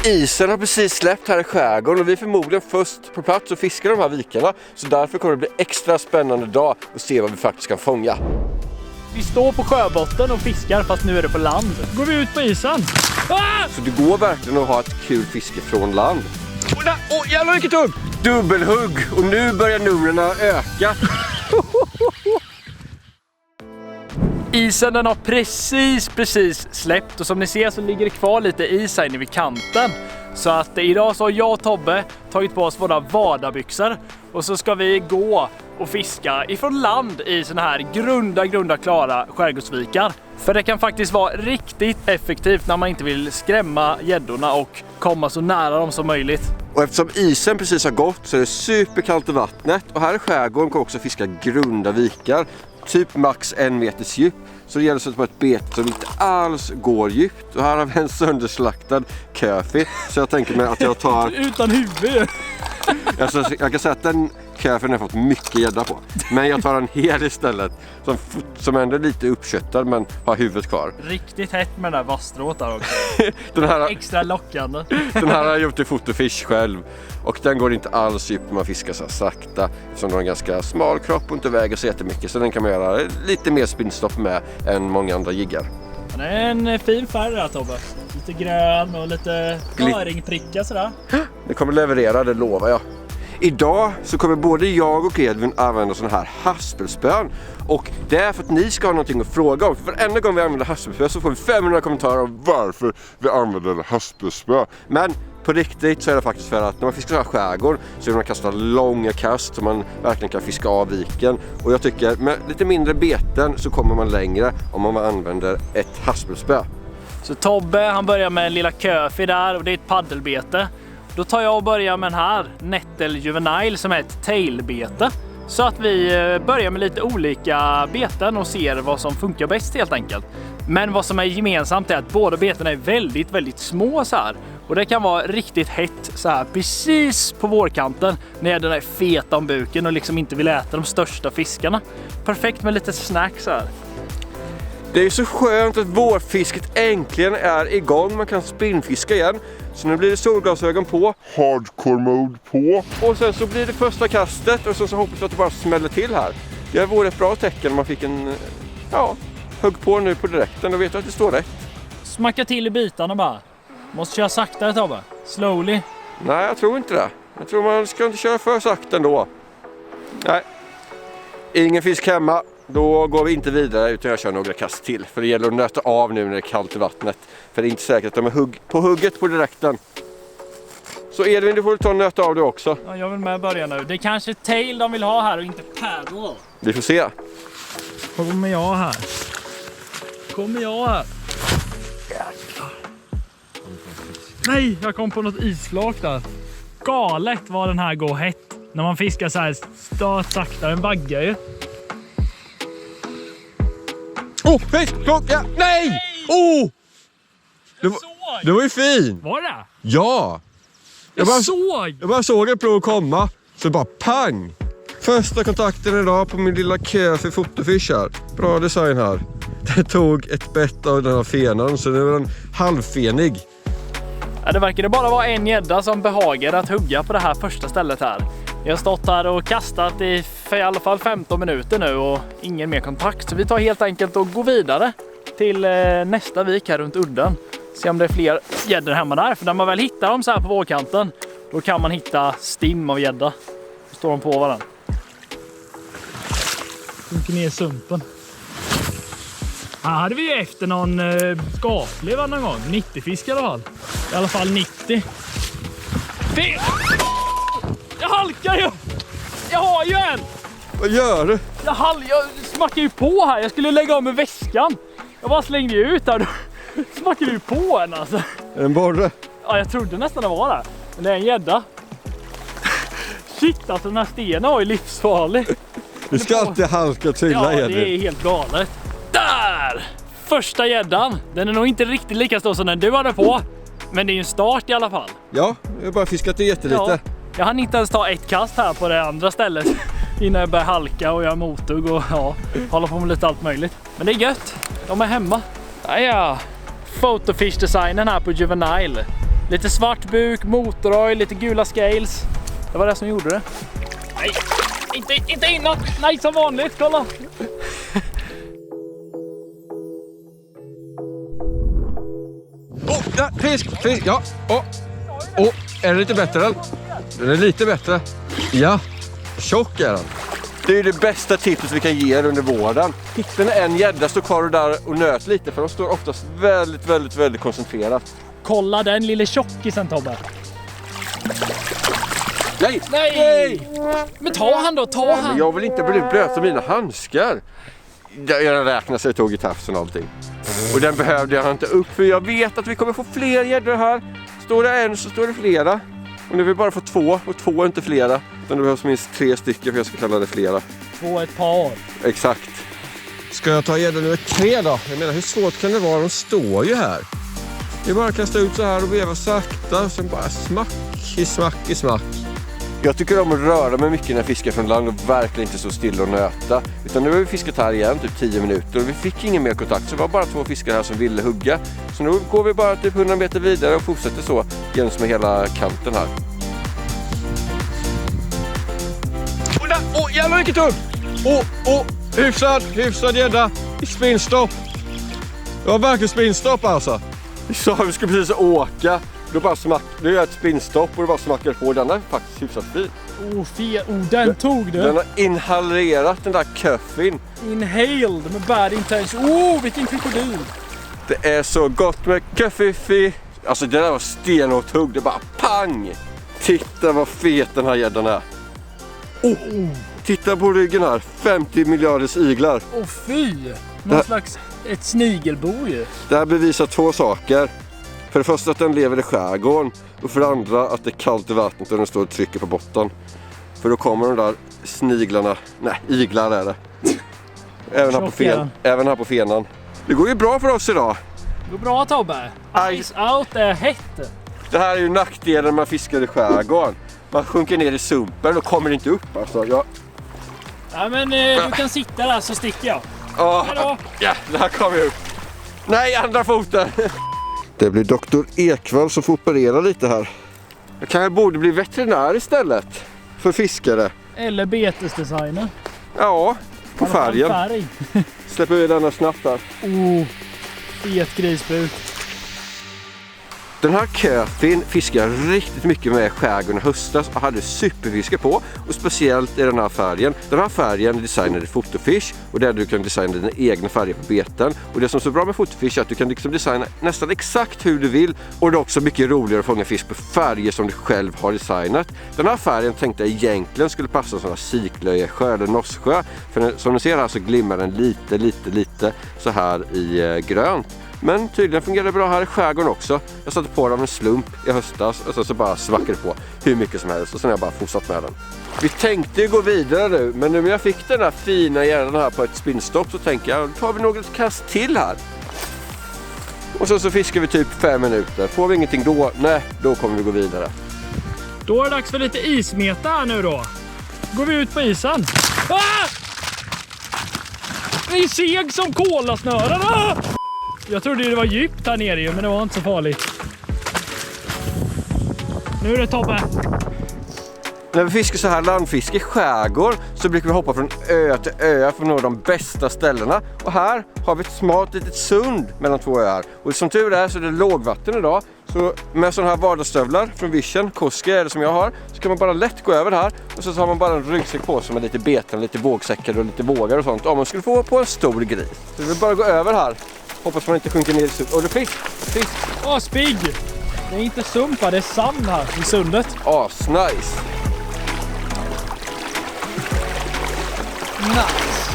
Isen har precis släppt här i skärgården och vi är förmodligen först på plats och fiskar de här vikarna. Så därför kommer det bli extra spännande dag att se vad vi faktiskt kan fånga. Vi står på sjöbotten och fiskar fast nu är det på land. Går vi ut på isen? Ah! Så det går verkligen att ha ett kul fiske från land. Åh, jävlar vilket hugg! Dubbelhugg och nu börjar numren öka. Isen den har precis släppt och som ni ser så ligger det kvar lite is här inne vid kanten. Så att idag så har jag och Tobbe tagit på oss våra vardagsbyxor och så ska vi gå och fiska ifrån land i såna här grunda klara skärgårdsvikar. För det kan faktiskt vara riktigt effektivt när man inte vill skrämma gäddorna och komma så nära dem som möjligt. Och eftersom isen precis har gått så är det superkallt i vattnet och här i skärgården kan också fiska grunda vikar. Typ max 1 meters djup. Så det gäller så att på ett bete som inte alls går djupt. Och här har vi en sönderslaktad köfi. Så jag tänker mig att jag tar... Utan huvud! Alltså, jag kan säga att den köfin har fått mycket gädda på. Men jag tar en hel istället. Som ändå är lite uppköttad men har huvudet kvar. Riktigt hett med den där vasstrået där också. Den här, extra lockande. Den här har jag gjort i fotofish själv. Och den går inte alls djupt när man fiskar så här sakta. Eftersom den har en ganska smal kropp och inte väger så jättemycket. Så den kan man göra lite mer spinnstoff med än många andra jiggar. Det är en fin färg där Tobbe. Lite grön och lite öringprickar sådär. Det kommer leverera, det lovar jag. Idag så kommer både jag och Edvin använda sån här haspelspön. Och det är för att ni ska ha någonting att fråga om. För varenda gång vi använder haspelspön så får vi 500 kommentarer om varför vi använder haspelspön. Men på riktigt så är det faktiskt för att när man fiskar skärgård så vill man kasta långa kast så man verkligen kan fiska av viken. Och jag tycker med lite mindre beten så kommer man längre om man använder ett haspelspö. Så Tobbe han börjar med en lilla köfi där och det är ett paddelbete. Då tar jag och börjar med den här Nettle Juvenile som är ett tailbete. Så att vi börjar med lite olika beten och ser vad som funkar bäst helt enkelt. Men vad som är gemensamt är att båda beten är väldigt små så här. Och det kan vara riktigt hett så här precis på vårkanten när den är fet om buken och liksom inte vill äta de största fiskarna. Perfekt med lite snacks så här. Det är så skönt att vårfisket äntligen är igång. Man kan spinnfiska igen. Så nu blir det solglasögon på. Hardcore mode på. Och sen så blir det första kastet. Och sen så hoppas jag att det bara smäller till här. Det vore ett bra tecken om man fick en... Ja, hugg på nu på direkten. Och vet att det står rätt. Smacka till i bitarna bara. Måste köra saktare Tobbe. Slowly. Nej, jag tror inte det. Jag tror man ska inte köra för sakta ändå. Nej. Ingen fisk hemma. Då går vi inte vidare utan jag kör några kast till. För det gäller att nöta av nu när det är kallt i vattnet. För det är inte säkert att de är på hugget på direkten. Så Edvin, du får ta och nöta av det också. Ja, jag vill med börja nu. Det är kanske tail de vill ha här och inte paddle. Vi får se. Kommer jag här? Nej, jag kom på något isflak där. Galet vad den här går hett. När man fiskar så här sakta, den baggar ju. Fisk! Ja. Nej! Oh! Det var ju fin! Var det? Ja! Jag bara såg det prov att komma. Så bara pang! Första kontakten idag på min lilla kö för fotofish här. Bra design här. Det tog ett bett av den här fenan så nu är den halvfenig. Ja, det verkar bara vara en gädda som behagade att hugga på det här första stället här. Jag har stått här och kastat i alla fall 15 minuter nu och ingen mer kontakt. Så vi tar helt enkelt och går vidare till nästa vik här runt udden. Se om det är fler gäddor hemma där. För när man väl hittar dem så här på vårkanten då kan man hitta stim av gädda. Då står de på varandra. Sjunker ner i sumpen. Här hade vi ju efter någon skaplig någon gång. 90-fisk i alla fall. I alla fall 90. Jag halkar ju! Jag har ju en! Vad gör du? Jag smackar ju på här. Jag skulle lägga av med väskan. Jag bara slängde ut här. Då smackade ju på en alltså. Är det en borre? Ja, jag trodde nästan det var det. Men det är en gädda. Shit, alltså den här stenen var ju livsfarlig. Du ska alltid halka och trilla. Ja, det är helt galet. Där! Första gäddan. Den är nog inte riktigt lika stor som den du hade på. Men det är ju en start i alla fall. Ja, jag har bara fiskat det jättelite. Ja, jag hann inte ens ta ett kast här på det andra stället innan jag började halka och göra mothugg och hålla på med lite allt möjligt. Men det är gött. De är hemma. Ja. Photofish-designen här på Juvenile. Lite svart buk, motoroj, lite gula scales. Det var det som gjorde det. Nej, inte inåt. Nej, som vanligt, kolla. Ja, fisk, ja. Är det lite bättre än? Den är lite bättre. Ja, tjock är den. Det är det bästa tipset vi kan ge er under våren. Hittar ni en gädda, står kvar där och nöt lite, för de står oftast väldigt koncentrerat. Kolla den lille tjockisen, Tobbe. Nej! Men ta han då, ta han. Men jag vill inte bli blöt av mina handskar. Jag räknar sig tog i tafsen och allting. Och den behövde jag inte upp, för jag vet att vi kommer få fler gäddor här. Står det en så står det flera. Och nu vill vi bara få 2, och 2 är inte flera. Utan det behövs minst 3 stycken, för jag ska kalla det flera. 2 ett par. Exakt. Ska jag ta gäddor nummer 3 då? Jag menar, hur svårt kan det vara? De står ju här. Det är bara att kasta ut så här och veva sakta. Och sen bara smack i smack. Jag tycker om att röra mig mycket när jag fiskar från land och verkligen inte så stilla och nöta. Utan nu har vi fiskat här igen, typ 10 minuter, och vi fick ingen mer kontakt. Så det var bara 2 fiskare här som ville hugga. Så nu går vi bara typ 100 meter vidare och fortsätter så jäms med hela kanten här. Jävlar vilket hugg! Hyfsad gädda. Spinnstopp. Det var verkligen spinnstopp alltså. Vi sa att vi skulle precis åka. Då bara det är ett spinnstopp och det bara smackar på. Den är faktiskt hyfsat fin. Den tog du. Den har inhalerat den där köffin. Inhaled med bad intention. Vilken krokodil. Det är så gott med köffifi. Alltså det där var stenhårt hugg. Det bara pang. Titta vad fet den här gäddan är. Titta på ryggen här. 50 miljarders iglar. Fy. Någon slags ett snigelbo ju. Det här bevisar 2 saker. För det första att den lever i skärgården, och för det andra att det är kallt i vattnet och den står och trycker på botten. För då kommer de där sniglarna, iglar är det. Även här på fenan. Det går ju bra för oss idag. Det går bra, Tobbe. Ice out är hett. Det här är ju nackdelen när man fiskar i skärgården. Man sjunker ner i sumpen och kommer inte upp alltså. Ja, men du kan sitta där så sticker jag. Ja, det här kommer upp. Nej, andra foten. Det blir doktor Ekvall som får operera lite här. Jag kanske borde bli veterinär istället för fiskare. Eller betesdesigner. Ja, på färgen. Släpper vi denna snabbt där. Fet grisbuk. Den här köfin fiskar riktigt mycket med skärgården i höstas och hade superfiske på, och speciellt i den här färgen. Den här färgen är designad i Fotofish, och där du kan designa dina egna färger på beten. Och det som är så bra med Fotofish är att du kan liksom designa nästan exakt hur du vill, och det är också mycket roligare att fånga fisk på färger som du själv har designat. Den här färgen tänkte jag egentligen skulle passa som Siklöjesjö eller Nossjö, för som ni ser här så glimmar den lite så här i grönt. Men tydligen fungerar det bra här i skärgården också. Jag satte på den av en slump i höstas och så bara svackade på hur mycket som helst, och sen har jag bara fortsatt med den. Vi tänkte ju gå vidare nu, men nu när jag fick den här fina gärden här på ett spinnstopp så tänker jag, då tar vi något kast till här. Och så fiskar vi typ 5 minuter. Får vi ingenting då kommer vi gå vidare. Då är det dags för lite ismeta här nu då. Går vi ut på isen. Det är seg som kolasnören. Jag trodde det var djupt här nere, men det var inte så farligt. Nu är det Tobbe. När vi fiskar så här landfiske i skärgård så brukar vi hoppa från ö till ö för att nå de bästa ställena. Och här har vi ett smart litet sund mellan 2 öar. Och som tur är så är det lågvatten idag. Så med sådana här vardagsstövlar från Vision, Koski eller som jag har, så kan man bara lätt gå över här. Och så har man bara en ryggsäck på sig med lite beten, lite vågsäckar och lite vågar och sånt. Om man skulle få på en stor gris. Så vi vill bara gå över här. Hoppas man inte sjunker ner i sundet. Och det är fisk! Spigg! Det är inte sumpa, det är sand här i sundet. Nice! Nice!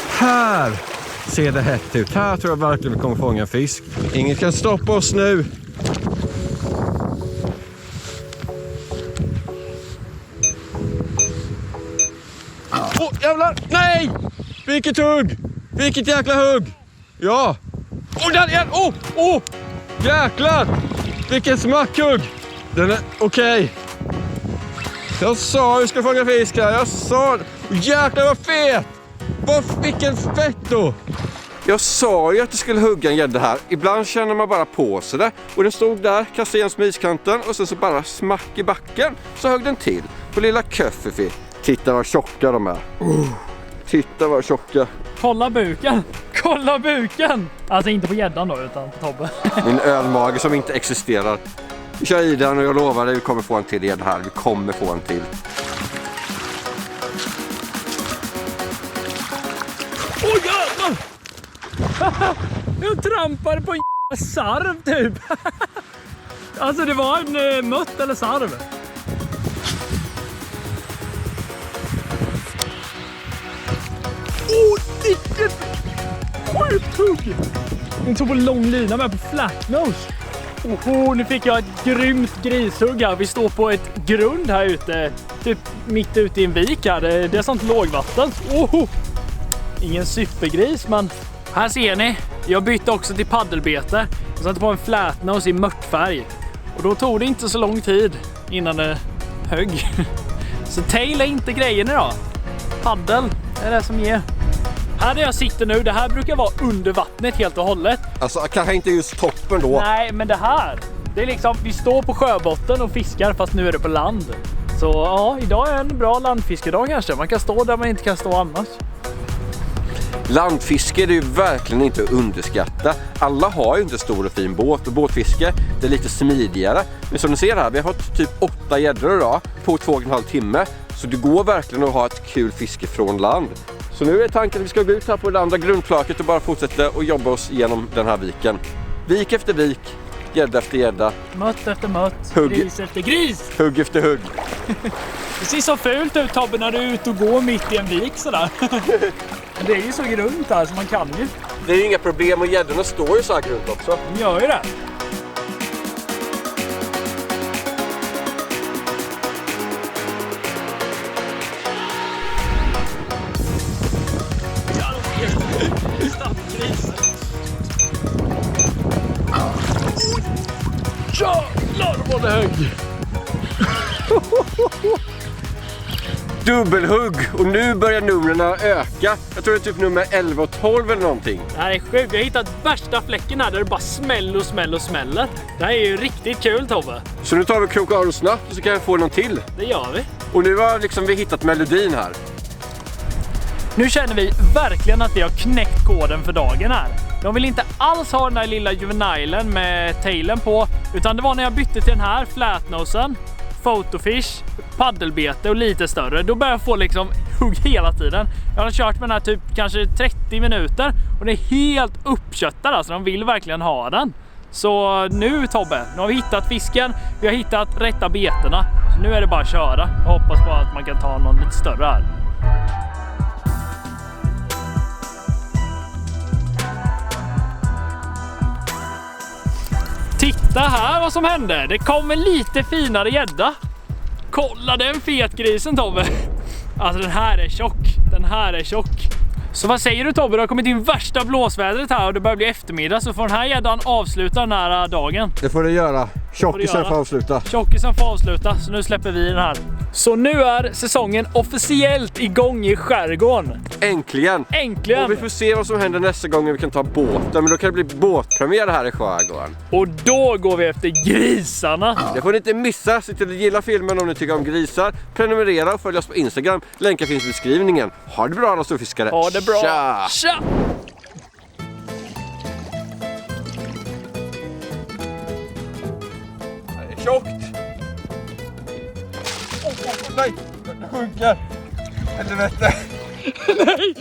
Här ser det hett ut. Här tror jag verkligen vi kommer fånga en fisk. Inget kan stoppa oss nu. Jävlar! Nej! Vilket hugg! Vilket jäkla hugg! Ja! Där igen! Jäklar! Vilken smackhugg! Den är okej. Jag sa vi ska fånga fisk här. Jag sa... Jäklar vad fet! Vilken fett då! Jag sa ju att du skulle hugga en gädda här. Ibland känner man bara på sig det. Och den stod där, kastade igen smiskanten och sen så bara smack i backen. Så högg den till på lilla Köffifi. Titta vad tjocka de är. Titta vad tjocka. Kolla buken! Kolla buken! Alltså inte på gäddan då, utan på Tobbe. Min ölmage som inte existerar. Vi kör i den och jag lovar dig, vi kommer få en till gädda här. Vi kommer få en till. Åh jävlar! Jag trampade på en jävla sarv typ. Alltså det var en mött eller sarv. Åh, vilket skjuthugg! Den tog på lång lina med på flatnose. Nu fick jag ett grymt grishugg här. Vi står på ett grund här ute. Typ mitt ute i en vik här. Det är sånt lågvatten. Ingen supergris, men här ser ni. Jag bytte också till paddelbete. Jag satte på en flatnose i mörtfärg. Och då tog det inte så lång tid innan det högg. Så tail är inte grejen idag. Paddel är det som ger. Här där jag sitter nu, det här brukar vara under vattnet helt och hållet. Alltså kanske inte just toppen då. Nej, men det här. Det är liksom, vi står på sjöbotten och fiskar fast nu är det på land. Så ja, idag är en bra landfiskedag kanske. Man kan stå där man inte kan stå annars. Landfiske är ju verkligen inte att underskatta. Alla har ju inte stor och fin båt och båtfiske det är lite smidigare. Men som ni ser här, vi har fått typ 8 gäddor idag på 2,5 timme. Så det går verkligen att ha ett kul fiske från land. Så nu är tanken att vi ska gå ut här på det andra grundflaket och bara fortsätta och jobba oss igenom den här viken. Vik efter vik, gädda efter gädda. Mött efter mött, hugg. Gris efter gris. Hugg efter hugg. Det ser så fult ut Tobbe när du är ute och går mitt i en vik sådär. Det är ju så grunt här så man kan ju. Det är ju inga problem och gäddorna står ju så här grunt också. De gör ju det. Jävlar vad det högg! Dubbelhugg och nu börjar numren öka. Jag tror det är typ nummer 11 och 12 eller någonting. Det här är sjukt. Vi har hittat värsta fläcken här där det bara smäller och smäller och smäller. Det här är ju riktigt kul Tobbe. Så nu tar vi krokar av snabbt och så kan jag få någon till. Det gör vi. Och nu har liksom vi hittat melodin här. Nu känner vi verkligen att vi har knäckt koden för dagen här. De vill inte alls ha den här lilla juvenilen med tailen på. Utan det var när jag bytte till den här flatnosen, photofish, paddelbete och lite större. Då börjar jag få liksom hugg hela tiden. Jag har kört med den här typ kanske 30 minuter. Och det är helt uppköttad alltså. De vill verkligen ha den. Så nu Tobbe, nu har vi hittat fisken. Vi har hittat rätta betena. Så nu är det bara att köra. Jag hoppas bara att man kan ta någon lite större här. Titta här vad som hände. Det kom en lite finare gädda. Kolla den fetgrisen Tobbe. Alltså den här är tjock. Den här är tjock. Så vad säger du Tobbe? Det har kommit in värsta blåsvädret här och det börjar bli eftermiddag. Så får den här gäddan avsluta den här dagen. Det får du göra. Tjockisen får avsluta. Tjockisen får avsluta. Så nu släpper vi den här. Så nu är säsongen officiellt igång i skärgården. Äntligen! Äntligen! Och vi får se vad som händer nästa gång vi kan ta båten. Men då kan det bli båtpremiär här i skärgården. Och då går vi efter grisarna. Det får ni inte missa. Se till att gilla filmen om ni tycker om grisar. Prenumerera och följ oss på Instagram. Länkar finns i beskrivningen. Ha det bra alla storfiskare. Ha det bra. Tja! Tja! Det är tjockt. Nej, det sjunker. Helvete. Nej!